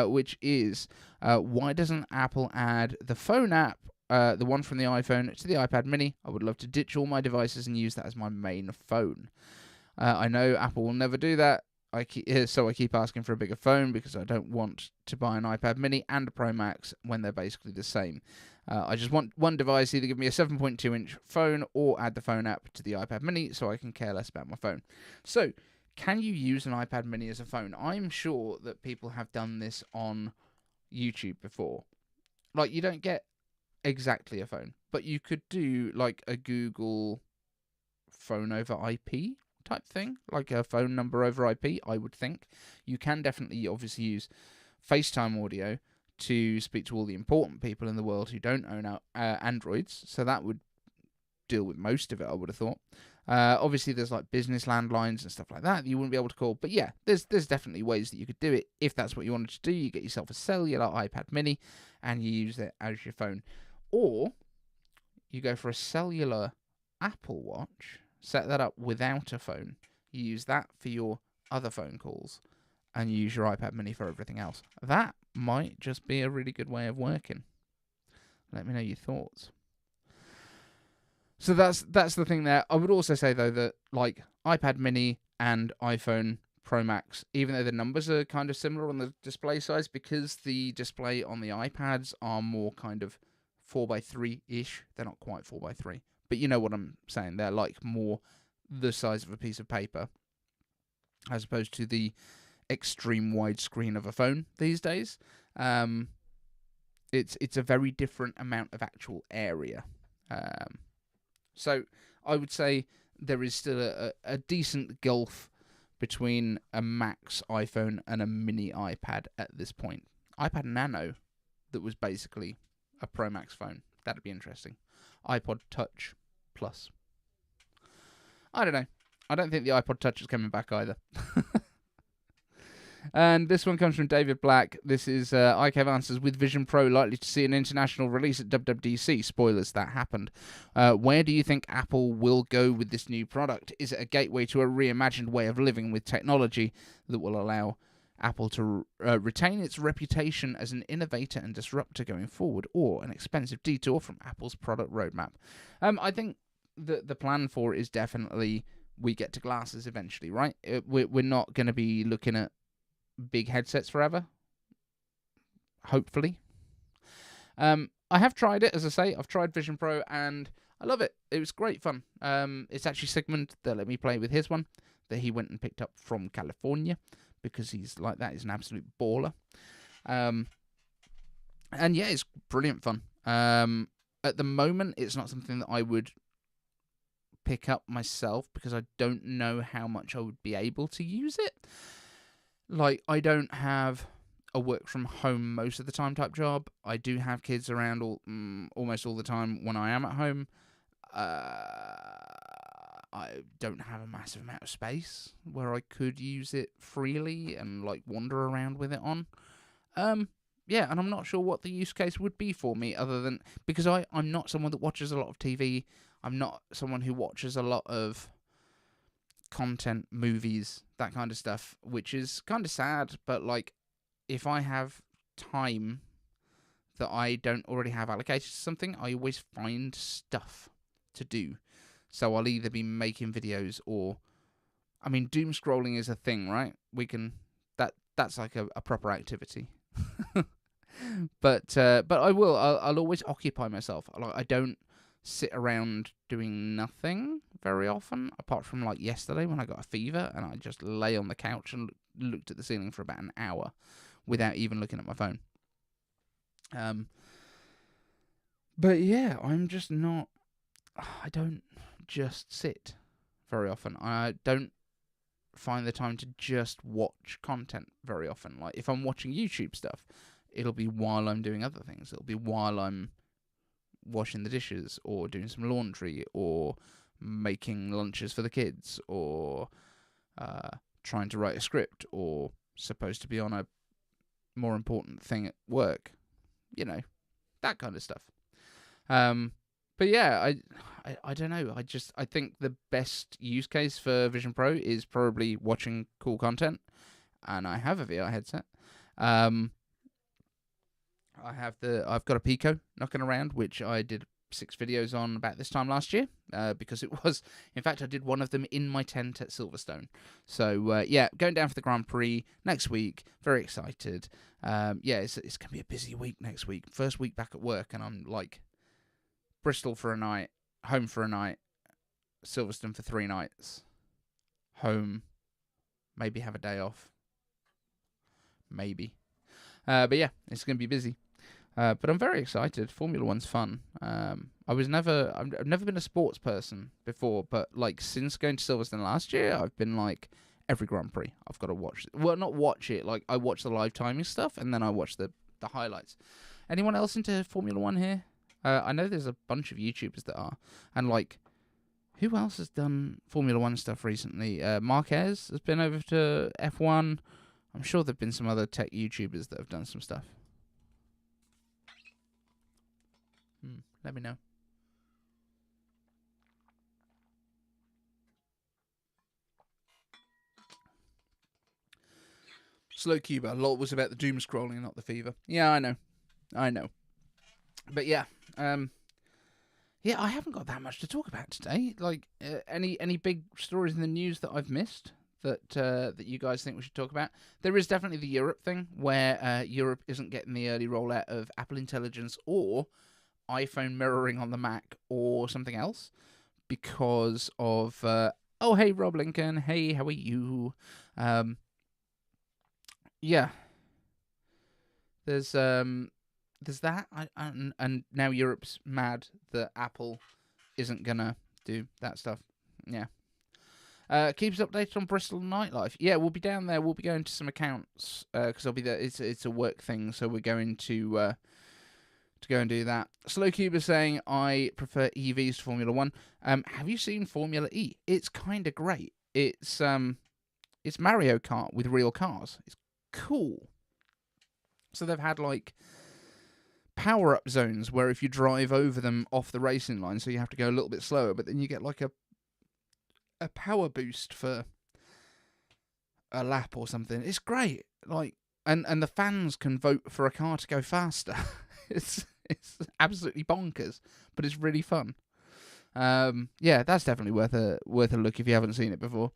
which is, why doesn't Apple add the phone app, the one from the iPhone, to the iPad mini? I would love to ditch all my devices and use that as my main phone. I know Apple will never do that, so I keep asking for a bigger phone, because I don't want to buy an iPad mini and a Pro Max when they're basically the same. I just want one device, either give me a 7.2-inch phone or add the phone app to the iPad mini so I can care less about my phone. So, can you use an iPad mini as a phone? I'm sure that people have done this on YouTube before. Like, you don't get exactly a phone, but you could do like a Google phone over IP type thing, like a phone number over IP, I would think. You can definitely obviously use FaceTime audio to speak to all the important people in the world who don't own Androids, so that would deal with most of it, I would have thought. Obviously, there's like business landlines and stuff like that you wouldn't be able to call, but yeah, there's definitely ways that you could do it if that's what you wanted to do. You get yourself a cellular iPad mini and you use it as your phone. Or you go for a cellular Apple Watch, set that up without a phone. You use that for your other phone calls, and you use your iPad mini for everything else. That might just be a really good way of working. Let me know your thoughts. So that's the thing there. I would also say, though, that like iPad mini and iPhone Pro Max, even though the numbers are kind of similar on the display size, because the display on the iPads are more kind of 4x3-ish. They're not quite 4x3. But you know what I'm saying. They're like more the size of a piece of paper, as opposed to the extreme wide screen of a phone these days. It's a very different amount of actual area. So I would say there is still a decent gulf between a Max iPhone and a mini iPad at this point. iPad Nano, that was basically a Pro Max phone. That'd be interesting. iPod Touch Plus. I don't know. I don't think the iPod Touch is coming back either. And this one comes from David Black. This is iCave Answers with Vision Pro likely to see an international release at WWDC. Spoilers, that happened. Where do you think Apple will go with this new product? Is it a gateway to a reimagined way of living with technology that will allow Apple to retain its reputation as an innovator and disruptor going forward, or an expensive detour from Apple's product roadmap? I think the plan for it is definitely we get to glasses eventually, right? We're not going to be looking at big headsets forever, hopefully. I have tried it, as I say. I've tried Vision Pro and I love it. It was great fun. It's actually Sigmund that let me play with his one that he went and picked up from California, because he's like that. He's an absolute baller. And yeah, it's brilliant fun. At the moment, it's not something that I would pick up myself, because I don't know how much I would be able to use it. Like, I don't have a work from home most of the time type job. I do have kids around almost all the time when I am at home. I don't have a massive amount of space where I could use it freely and like wander around with it on. yeah, and I'm not sure what the use case would be for me other than because I'm not someone that watches a lot of TV. I'm not someone who watches a lot of content, movies, that kind of stuff, which is kind of sad. But like, if I have time that I don't already have allocated to something, I always find stuff to do. So I'll either be making videos or, I mean, doom scrolling is a thing, right? That's like a proper activity. But I'll always occupy myself. Like, I don't sit around doing nothing very often, apart from like yesterday when I got a fever and I just lay on the couch and looked at the ceiling for about an hour without even looking at my phone. But yeah, I'm just not. I don't just sit very often. I don't find the time to just watch content very often. Like, if I'm watching YouTube stuff, it'll be while I'm doing other things. It'll be while I'm washing the dishes or doing some laundry or making lunches for the kids or trying to write a script or supposed to be on a more important thing at work. You know, that kind of stuff. But yeah, I don't know. I think the best use case for Vision Pro is probably watching cool content, and I have a VR headset. I've got a Pico knocking around, which I did 6 videos on about this time last year, because it was, in fact, I did one of them in my tent at Silverstone. So yeah, going down for the Grand Prix next week. Very excited. Yeah, it's gonna be a busy week next week. First week back at work, and I'm like, Bristol for a night, home for a night, Silverstone for 3 nights, home, maybe have a day off, maybe. But yeah, it's going to be busy. But I'm very excited. Formula One's fun. I've never been a sports person before, but like since going to Silverstone last year, I've been like every Grand Prix I've got to watch. Well, not watch it. Like, I watch the live timing stuff, and then I watch the highlights. Anyone else into Formula One here? I know there's a bunch of YouTubers that are, and like, who else has done Formula One stuff recently? Marquez has been over to F1. I'm sure there've been some other tech YouTubers that have done some stuff. Let me know. Slow Cuba. Lol was about the doom scrolling, not the fever. Yeah, I know. But yeah, yeah, I haven't got that much to talk about today. Like, any big stories in the news that I've missed that you guys think we should talk about? There is definitely the Europe thing, where Europe isn't getting the early rollout of Apple Intelligence or iPhone mirroring on the Mac or something else because of oh, hey, Rob Lincoln, hey, how are you? Yeah, there's that, and now Europe's mad that Apple isn't gonna do that stuff. Yeah. Keep us updated on Bristol nightlife. Yeah, we'll be down there. We'll be going to some accounts because I'll be there. It's a work thing, so we're going to go and do that. Slow Cube is saying I prefer EVs to Formula One. Have you seen Formula E? It's kind of great. It's Mario Kart with real cars. It's cool. So they've had like power-up zones where if you drive over them off the racing line, so you have to go a little bit slower, but then you get like a power boost for a lap or something. It's great. Like, and the fans can vote for a car to go faster. it's absolutely bonkers, but it's really fun. Yeah, that's definitely worth a look if you haven't seen it before.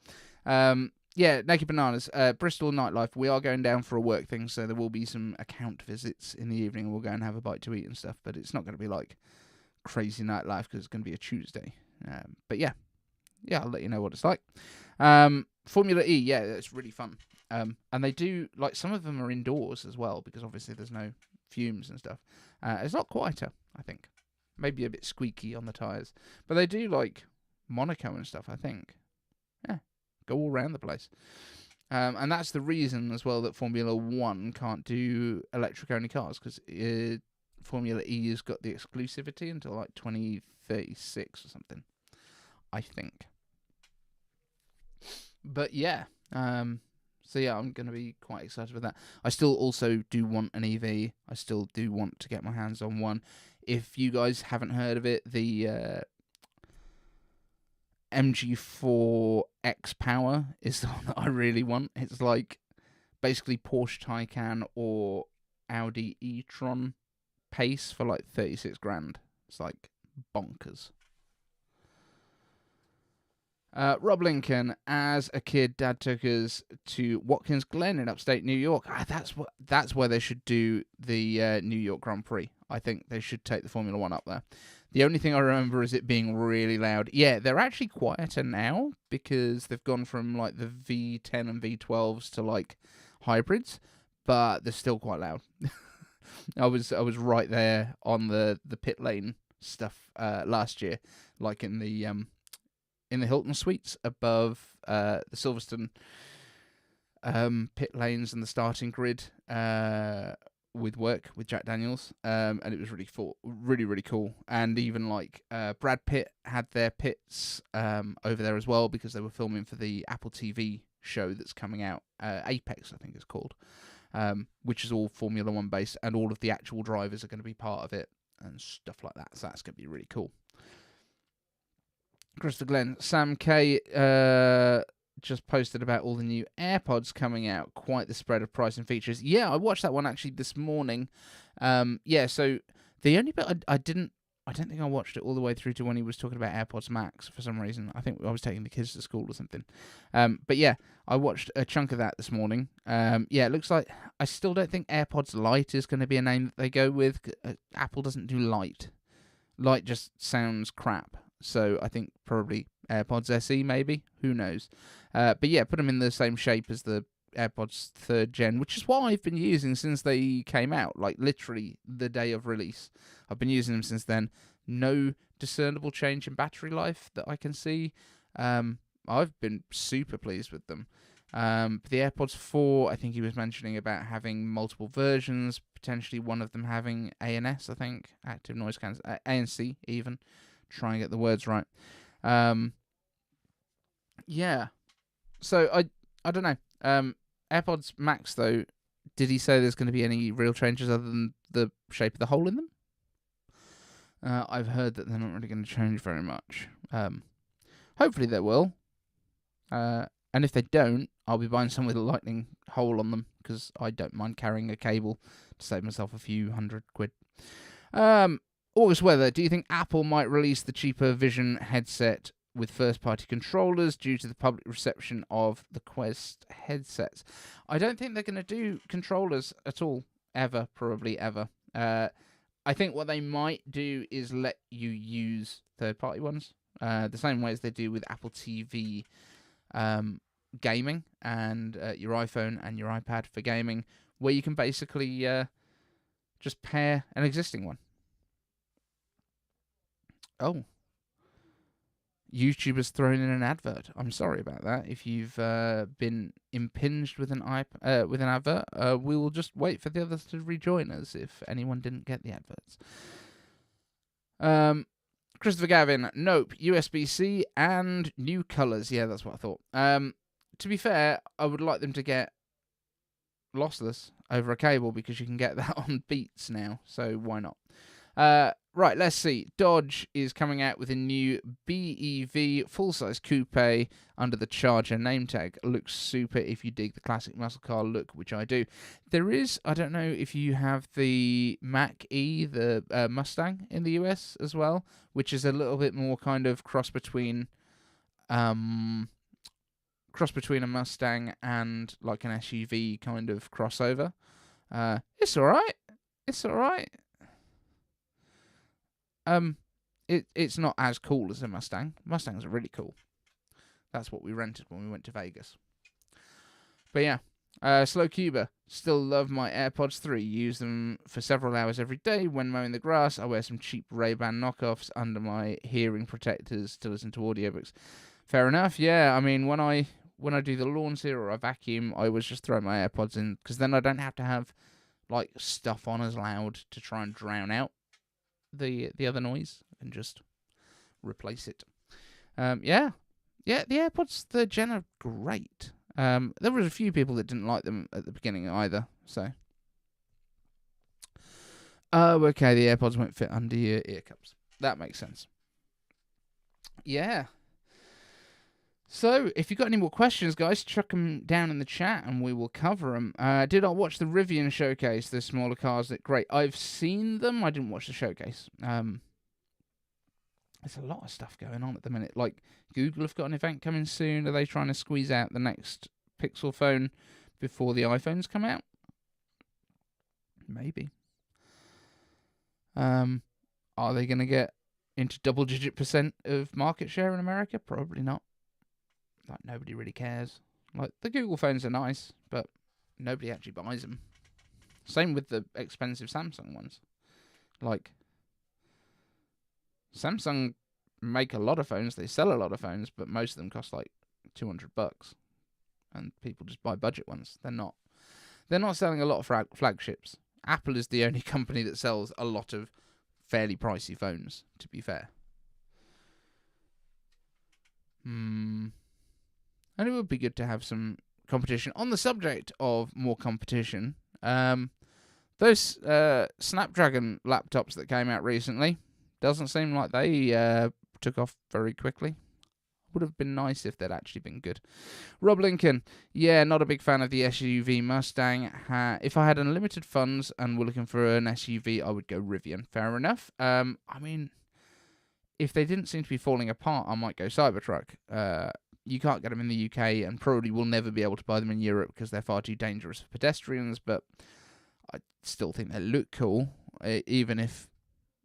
Yeah, Naked Bananas, Bristol nightlife. We are going down for a work thing, so there will be some account visits in the evening. We'll go and have a bite to eat and stuff, but it's not going to be like crazy nightlife because it's going to be a Tuesday. But yeah, I'll let you know what it's like. Formula E, yeah, it's really fun. And they do, like, some of them are indoors as well because obviously there's no fumes and stuff. It's a lot quieter, I think. Maybe a bit squeaky on the tyres. But they do, like, Monaco and stuff, I think. Yeah, go all around the place. And that's the reason as well that Formula 1 can't do electric-only cars because Formula E has got the exclusivity until, like, 2036 or something, I think. But yeah, So yeah, I'm going to be quite excited with that. I still also do want an EV. I still do want to get my hands on one. If you guys haven't heard of it, the MG4 X Power is the one that I really want. It's like basically Porsche Taycan or Audi e-tron pace for like 36 grand. It's like bonkers. Rob Lincoln, as a kid, Dad took us to Watkins Glen in upstate New York. That's where they should do the New York Grand Prix. I think they should take the Formula One up there. The only thing I remember is it being really loud. Yeah, they're actually quieter now because they've gone from like the V10 and V12s to like hybrids, but they're still quite loud. I was right there on the pit lane stuff last year, like in the Hilton Suites above the Silverstone pit lanes and the starting grid with Jack Daniels, and it was really cool. And even like Brad Pitt had their pits over there as well because they were filming for the Apple TV show that's coming out, Apex I think it's called, which is all Formula One based, and all of the actual drivers are going to be part of it and stuff like that. So that's going to be really cool. Christopher Glenn, Sam K just posted about all the new AirPods coming out. Quite the spread of price and features. Yeah, I watched that one actually this morning. Yeah, so the only bit I don't think I watched it all the way through to when he was talking about AirPods Max for some reason. I think I was taking the kids to school or something. But yeah, I watched a chunk of that this morning. Yeah, it looks like I still don't think AirPods Lite is going to be a name that they go with. Apple doesn't do Lite. Lite just sounds crap. So I think probably AirPods SE maybe. Who knows? But yeah, put them in the same shape as the AirPods 3rd gen, which is what I've been using since they came out. Like literally the day of release. I've been using them since then. No discernible change in battery life that I can see. I've been super pleased with them. But the AirPods 4, I think he was mentioning about having multiple versions, potentially one of them having ANC, I think, active noise cancellation, ANC even. Try and get the words right. Yeah. So I don't know. AirPods Max though, did he say there's going to be any real changes other than the shape of the hole in them? I've heard that they're not really going to change very much. Hopefully they will. And if they don't, I'll be buying some with a lightning hole on them because I don't mind carrying a cable to save myself a few £100. August weather. Do you think Apple might release the cheaper Vision headset with first-party controllers due to the public reception of the Quest headsets? I don't think they're going to do controllers at all, ever, probably ever. I think what they might do is let you use third-party ones, the same way as they do with Apple TV gaming and your iPhone and your iPad for gaming, where you can basically just pair an existing one. Oh. YouTube has thrown in an advert. I'm sorry about that. If you've been impinged with an advert, we will just wait for the others to rejoin us if anyone didn't get the adverts. Christopher Gavin, nope, USB-C and new colours. Yeah, that's what I thought. To be fair, I would like them to get lossless over a cable because you can get that on Beats now, so why not? Right, let's see. Dodge is coming out with a new BEV full-size coupe under the Charger name tag. Looks super if you dig the classic muscle car look, which I do. There is, I don't know if you have the Mach-E, the Mustang in the US as well, which is a little bit more kind of cross between a Mustang and like an SUV kind of crossover. It's alright. It's alright. It's not as cool as a Mustang. Mustangs are really cool. That's what we rented when we went to Vegas. But yeah, Slow Cuba. Still love my AirPods 3. Use them for several hours every day. When mowing the grass, I wear some cheap Ray-Ban knockoffs under my hearing protectors to listen to audiobooks. Fair enough. Yeah, I mean, when I do the lawns here or I vacuum, I always just throw my AirPods in because then I don't have to have like stuff on as loud to try and drown out the other noise and just replace it. The AirPods 3rd gen are great. There was a few people that didn't like them at the beginning either. So, oh, okay, the AirPods won't fit under your ear cups. That makes sense. Yeah. So, if you've got any more questions, guys, chuck them down in the chat and we will cover them. Did I watch the Rivian showcase, the smaller cars? Great. I've seen them. I didn't watch the showcase. There's a lot of stuff going on at the minute. Like, Google have got an event coming soon. Are they trying to squeeze out the next Pixel phone before the iPhones come out? Maybe. Are they going to get into double-digit % of market share in America? Probably not. Like, nobody really cares. Like, the Google phones are nice, but nobody actually buys them. Same with the expensive Samsung ones. Like, Samsung make a lot of phones, they sell a lot of phones, but most of them cost like $200, and people just buy budget ones. They're not selling a lot of flagships. Apple is the only company that sells a lot of fairly pricey phones, to be fair. And it would be good to have some competition. On the subject of more competition, those Snapdragon laptops that came out recently, doesn't seem like they took off very quickly. Would have been nice if they'd actually been good. Rob Lincoln, yeah, not a big fan of the SUV Mustang. If I had unlimited funds and were looking for an SUV, I would go Rivian. Fair enough. I mean, if they didn't seem to be falling apart, I might go Cybertruck. You can't get them in the UK and probably will never be able to buy them in Europe because they're far too dangerous for pedestrians, but I still think they look cool, even if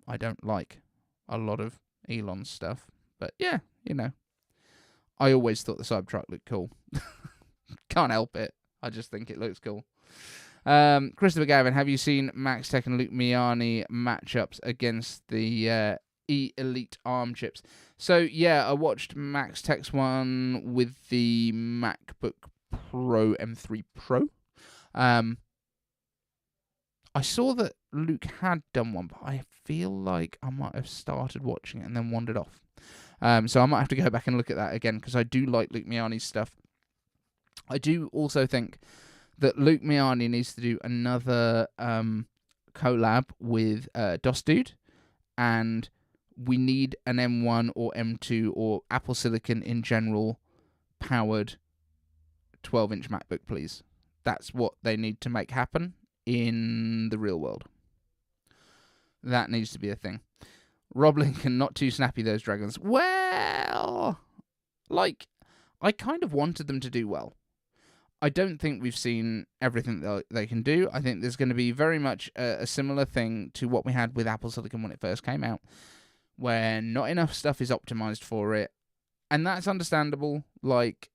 I don't like a lot of Elon's stuff. But yeah, you know, I always thought the Cybertruck looked cool. Can't help it. I just think it looks cool. Christopher Gavin, have you seen Max Tech and Luke Miani matchups against the E-Elite ARM chips? So, yeah, I watched Max Tech's one with the MacBook Pro M3 Pro. I saw that Luke had done one, but I feel like I might have started watching it and then wandered off. So I might have to go back and look at that again, because I do like Luke Miani's stuff. I do also think that Luke Miani needs to do another collab with DOS Dude, and we need an M1 or M2 or Apple Silicon in general powered 12-inch MacBook, please. That's what they need to make happen in the real world. That needs to be a thing. Rob Lincoln, not too snappy, those dragons. Well, like, I kind of wanted them to do well. I don't think we've seen everything that they can do. I think there's going to be very much a similar thing to what we had with Apple Silicon when it first came out, where not enough stuff is optimized for it. And that's understandable. Like,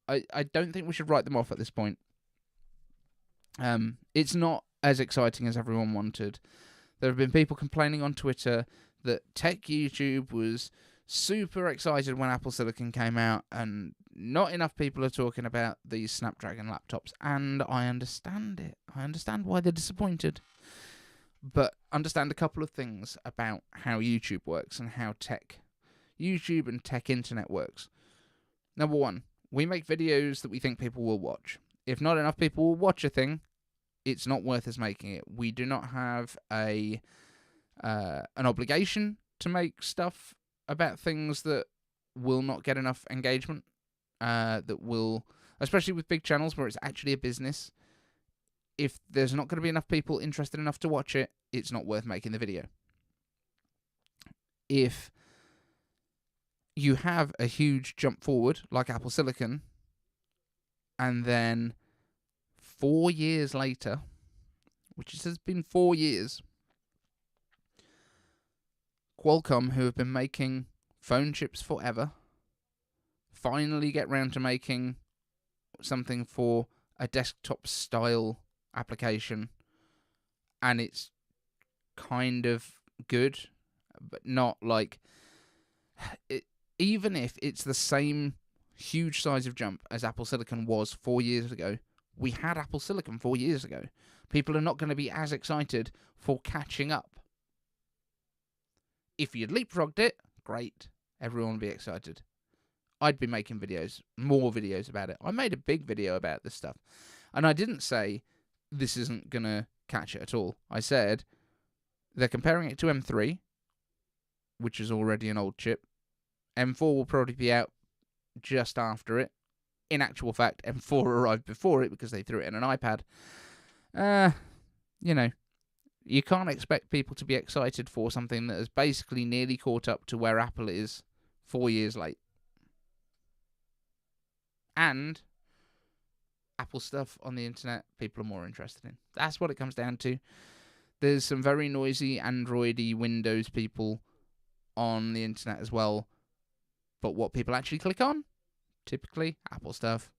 I don't think we should write them off at this point. It's not as exciting as everyone wanted. There have been people complaining on Twitter that Tech YouTube was super excited when Apple Silicon came out, and not enough people are talking about these Snapdragon laptops, and I understand it. I understand why they're disappointed. But understand a couple of things about how YouTube works and how YouTube and tech internet works. Number one, we make videos that we think people will watch. If not enough people will watch a thing, it's not worth us making it. We do not have an obligation to make stuff about things that will not get enough engagement, that will, especially with big channels where it's actually a business, if there's not going to be enough people interested enough to watch it, it's not worth making the video. If you have a huge jump forward, like Apple Silicon, and then 4 years later, which has been 4 years, Qualcomm, who have been making phone chips forever, finally get round to making something for a desktop-style application, and it's kind of good, but not like... even if it's the same huge size of jump as Apple Silicon was 4 years ago, we had Apple Silicon 4 years ago. People are not going to be as excited for catching up. If you'd leapfrogged it, great. Everyone would be excited. I'd be making more videos about it. I made a big video about this stuff. And I didn't say this isn't going to catch it at all. I said they're comparing it to M3, which is already an old chip. M4 will probably be out just after it. In actual fact, M4 arrived before it because they threw it in an iPad. You can't expect people to be excited for something that has basically nearly caught up to where Apple is 4 years late. And Apple stuff on the internet, people are more interested in. That's what it comes down to. There's some very noisy Android-y Windows people on the internet as well. But what people actually click on? Typically, Apple stuff.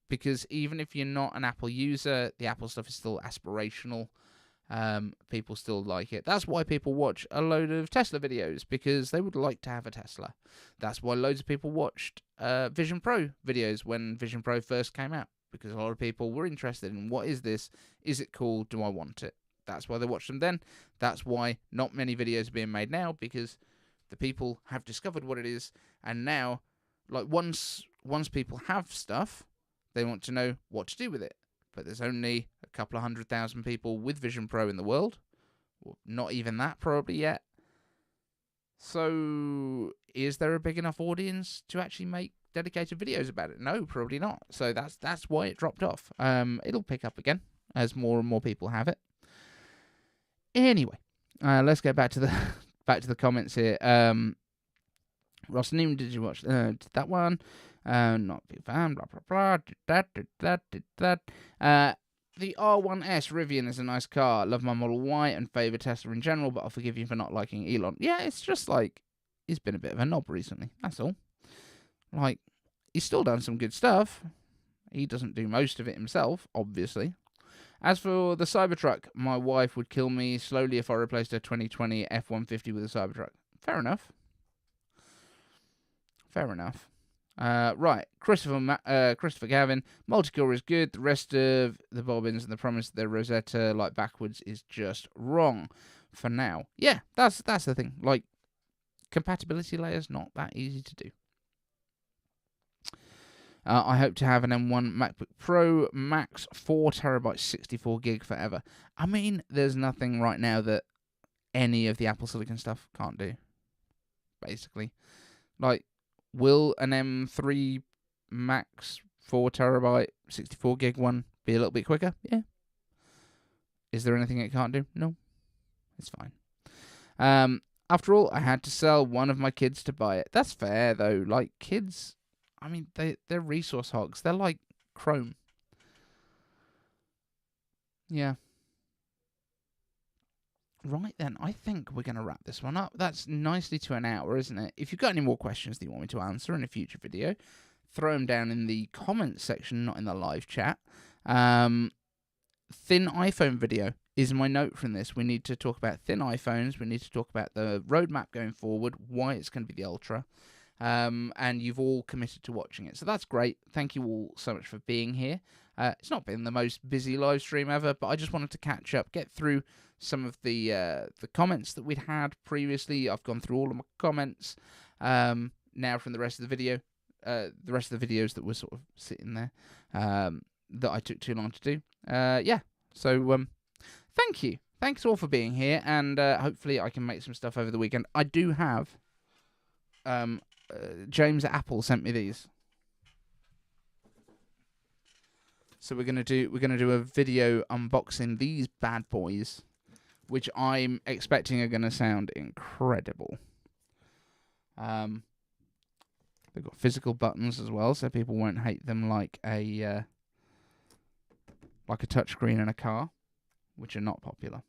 Because even if you're not an Apple user, the Apple stuff is still aspirational. People still like it. That's why people watch a load of Tesla videos, because they would like to have a Tesla. That's why loads of people watched Vision Pro videos when Vision Pro first came out, because a lot of people were interested in, what is this? Is it cool? Do I want it? That's why they watched them then. That's why not many videos are being made now, because the people have discovered what it is, and now, like, once people have stuff, they want to know what to do with it. But there's only a couple of 100,000 people with Vision Pro in the world. Well, not even that probably yet. So is there a big enough audience to actually make dedicated videos about it? No, probably not. So that's why it dropped off. It'll pick up again as more and more people have it. Anyway, let's get back to the comments here. Ross Neem, did you watch that one? Not a big fan, blah, blah, blah, did that. The R1S Rivian is a nice car. Love my Model Y and favour Tesla in general, but I'll forgive you for not liking Elon. Yeah, it's just like, he's been a bit of a knob recently, that's all. Like, he's still done some good stuff. He doesn't do most of it himself, obviously. As for the Cybertruck, my wife would kill me slowly if I replaced her 2020 F-150 with a Cybertruck. Fair enough. Right, Christopher Gavin, multi-core is good. The rest of the bobbins and the promise that they're Rosetta like backwards is just wrong for now. Yeah, that's the thing. Like, compatibility layers not that easy to do. I hope to have an M1 MacBook Pro Max 4TB 64GB forever. I mean, there's nothing right now that any of the Apple Silicon stuff can't do. Basically, like, will an M3 Max 4TB 64GB one be a little bit quicker? Yeah. Is there anything it can't do? No. It's fine. After all, I had to sell one of my kids to buy it. That's fair, though. Like, kids, I mean, they're resource hogs. They're like Chrome. Yeah. Right then, I think we're going to wrap this one up. That's nicely to an hour, isn't it? If you've got any more questions that you want me to answer in a future video, throw them down in the comments section, not in the live chat. Thin iPhone video is my note from this. We need to talk about thin iPhones. We need to talk about the roadmap going forward, why it's going to be the Ultra. And you've all committed to watching it. So that's great. Thank you all so much for being here. It's not been the most busy live stream ever, but I just wanted to catch up, get through some of the comments that we'd had previously. I've gone through all of my comments now from the rest of the video, the rest of the videos that were sort of sitting there that I took too long to do. Yeah, so thank you. Thanks all for being here, and hopefully I can make some stuff over the weekend. I do have James at Apple sent me these. So we're gonna do a video unboxing these bad boys, which I'm expecting are gonna sound incredible. They've got physical buttons as well, so people won't hate them like a touchscreen in a car, which are not popular.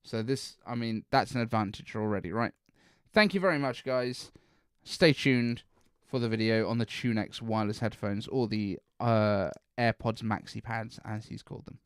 So this, I mean, that's an advantage already, right? Thank you very much, guys. Stay tuned for the video on the TuneX wireless headphones, or the AirPods Maxi Pads, as he's called them.